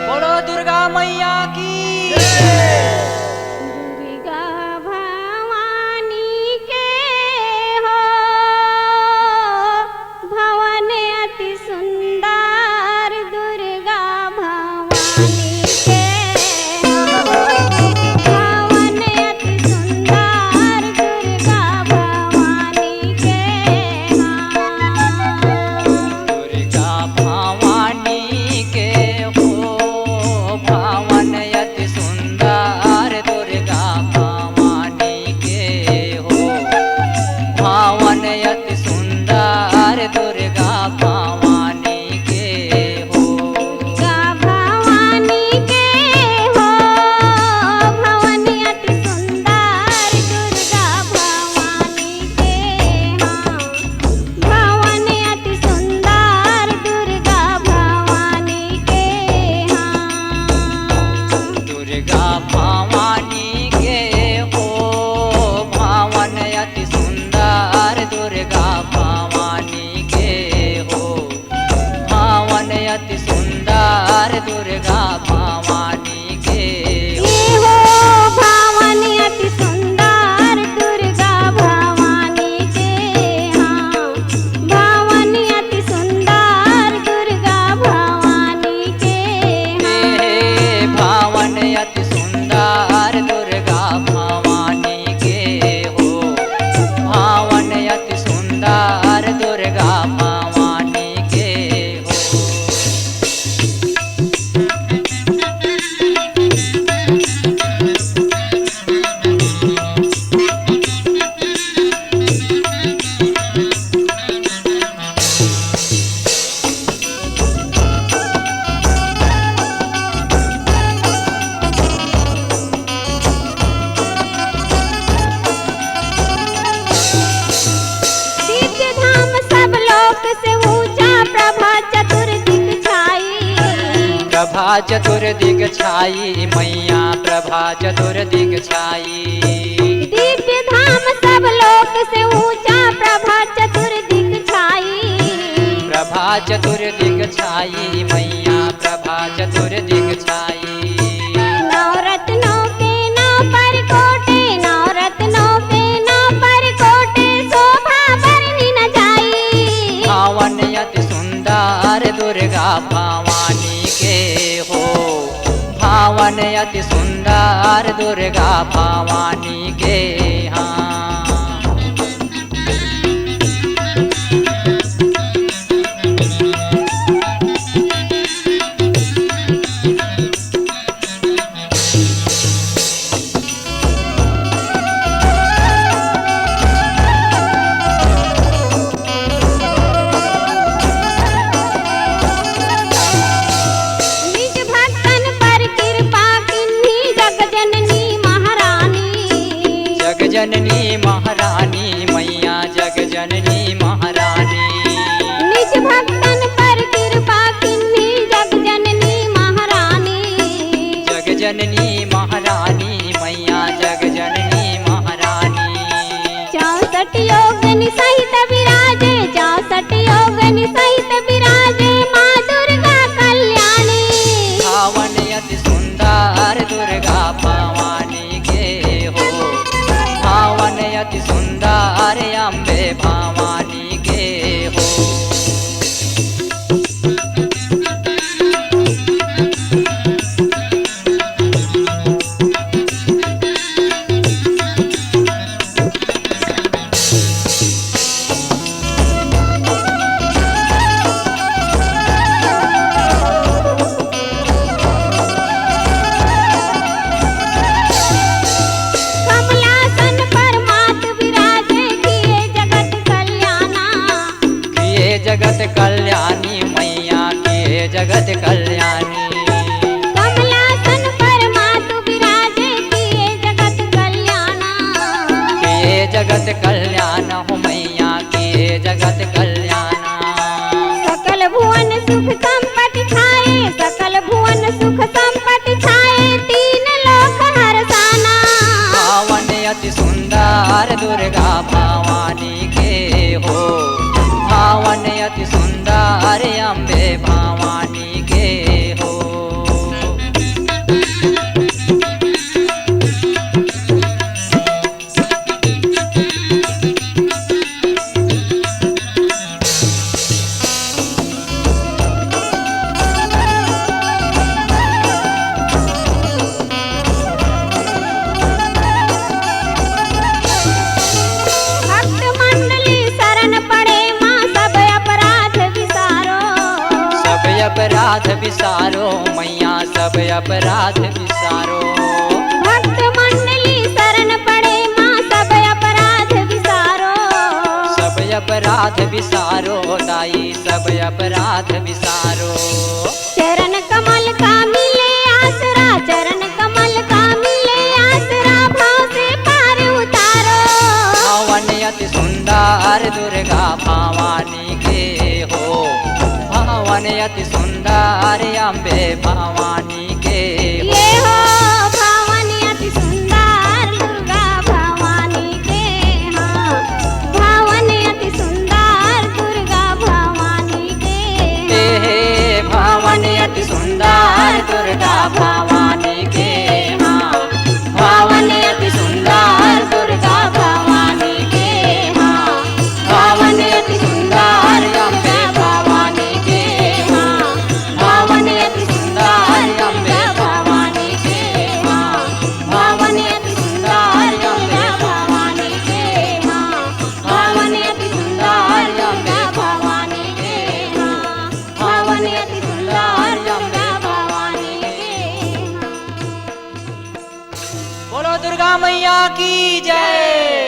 बोलो दुर्गा मैया की। दुर्गा भवानी के हो भवन अति सुंदर, दुर्गा भवानी के हो भवन अति सुंदर, दुर्गा भवानी के दुर्गा भवानी के हो भवन अति सुंदर, दुर्गा भवानी के हो भवन अति सुंदर, दुर्गा भवानी के हो। दुर्गा भवानी के हो भवन अति सुंदर, दुर्गा भवानी के हाँ भवन अति सुंदर, दुर्गा भवानी के हाँ। दुर्गा भवानी के हो भवन अति सुंदर, दुर्गा भवानी के हो भवन अति सुंदर, दुर्गा भवानी के हो। ये हो भवन अति सुंदर, दुर्गा भवानी के हाँ भवन अति सुंदर, दुर्गा भवानी के हाँ। हे भवन अति सुंदर, दुर्गा भवानी के हो भवन अति सुंदर, दुर्गा भवानी के हो। दिव्य धाम सब लोक से ऊंचा, प्रभा चतुर्दिक छाई। प्रभा चतुर्दिग छाई मैया, प्रभा चतुर्दिग छाई। दिव्य धाम सब लोक से ऊंचा, प्रभा चतुर्दिक छाई। प्रभा चतुर्दिग छाई मैया, प्रभा चतुर्दिग छाई। नवरत्नों के नाव पर कोटे, नवरत्नों के नाव पर कोटे, शोभा बरनी न जाई। भवन अति सुंदर, दुर्गा भवानी के हो भवन अति सुंदर, दुर्गा भवानी के हाँ। निज भक्तन पर कृपा किन्ही, जगजननी महारानी। जगजननी महारानी मैया, जगजननी महारानी। निज भक्तन पर कृपा किन्ही, जगजननी महारानी। जगजननी महारानी मैया, जगजननी महारानी। 64 योगनि सहित विराजे, 64 योगनि सहित विराजे, माँ दुर्गा कल्याणी। भवन अति सुंदर, दुर्गा भवानी के हो भवन अति सुंदर, अम्बे भवानी के हो। कमलासन पर मात विराजे, किए जगत कल्याणा। किए जगत कल्याणी मैया, किए जगत कल्याणी। कमलासन पर मात विराजे, किए जगत कल्याणा। किए जगत कल्याण हो मैया, किए जगत कल्याण। सकल भुवन सुख संपत्ति छाए, सकल भुवन सुख संपत्ति छाए, तीन लोक हरसाना। भवन अति सुंदर, दुर्गा भवानी के हो भवन अति सुंदर, अम्बे भवानी के हो। भक्त मंडली शरण पड़े माँ सब अपराध विसारो। सब अपराध विसारो मैया सब अपराध विसारो। भक्त मंडली शरण पड़े माँ सब अपराध विसारो। सब अपराध विसारो दाई सब अपराध विसारो। चरण कमल का मिले आसरा, चरण कमल का मिले आसरा, भाव से पार उतारो। भवन अति सुंदर दुर्गा भवानी के हो। भवन अति सुंदर अम्बे भवानी के ये हो भवानी अति सुंदर दुर्गा भवानी के। हाँ भवानी अति सुंदर दुर्गा भवानी के। हे भवन अति सुंदर दुर्गा भवानी के। हाँ भवन अति सुंदर दुर्गा भवानी के। हाँ भवन अति सुंदर अम्बे भवानी के। हाँ भवन अति सुंदर अम्बे भवानी के। हाँ भवन अति सुंदर अम्बे भवानी के। हाँ भवन अति सुंदर अम्बे भवानी के। हाँ भवन अति सुंदर अम्बे भवानी के। बोलो दुर्गा मैया की जय।